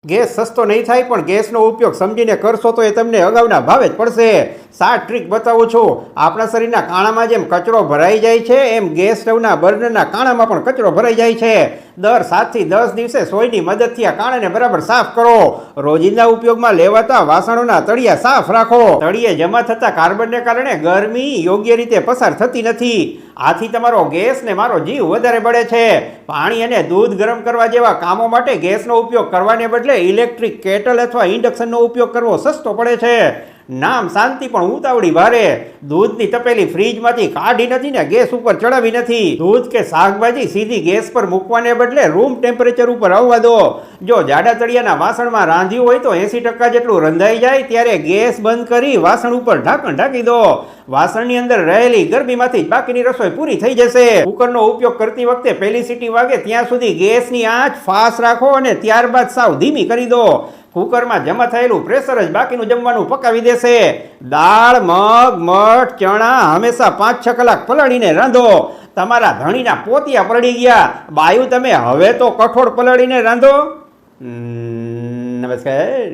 Gas સસ્તો નહીં થાય પણ ગેસનો ઉપયોગ સમજીને કરશો તો એ તમને અગાઉના ભાવે જ પડશે. 7 ટ્રીક બતાવું છું. આપણા શરીરના કાણામાં જેમ કચરો ભરાઈ જાય છે એમ ગેસ સ્ટવના બર્નરના કાણામાં પણ કચરો ભરાઈ જાય છે. દર 7 થી 10 દિવસે સોયની મદદથી આ કાણાને બરાબર સાફ કરો. રોજિંદા ઉપયોગમાં લેવાતા વાસણોના તળિયા સાફ રાખો. તળિયે જમા થતા કાર્બનને કારણે ગરમી યોગ્ય રીતે પસાર થતી નથી. આથી તમારો ગેસ ને મારો જીવ વધારે બળે છે. પાણી અને દૂધ ગરમ કરવા જેવા કામો માટે ગેસનો ઉપયોગ કરવાને બદલે ઇલેક્ટ્રિક કેટલ અથવા ઇન્ડક્શનનો ઉપયોગ કરવો સસ્તો પડે છે. નામ શાંતિ પણ ઉતાવળી ભારે. દૂધની તપેલી ફ્રીજમાંથી કાઢી નથી ને ગેસ ઉપર ચડાવી નથી. દૂધ કે શાકભાજી સીધી ગેસ પર મૂકવાને બદલે રૂમ ટેમ્પરેચર ઉપર આવવા દો. જો જાડા તળિયાના વાસણમાં રાંધ્યું હોય તો 80% જેટલું રંધાઈ જાય ત્યારે ગેસ બંધ કરી વાસણ ઉપર ઢાંકણ ઢાંકી દો. વાસણની અંદર રહેલી ગરમીમાંથી જ બાકીની રસોઈ પૂરી થઈ જશે. કુકરનો ઉપયોગ કરતી વખતે પહેલી સીટી વાગે ત્યાં સુધી ગેસની આંચ ફાસ્ટ રાખો અને ત્યારબાદ સાવ ધીમી કરી દો. કુકરમાં જમા થયેલું પ્રેશર જ બાકીનું જમવાનું પકાવી દેશે. દાળ, મગ, મઠ, ચણા હંમેશા 5-6 કલાક પલાળીને રાંધો. તમારા ધણીના પોતિયા પલળી ગયા. બાયું તમે હવે તો કઠોળ પલાળીને રાંધો. નમસ્કાર.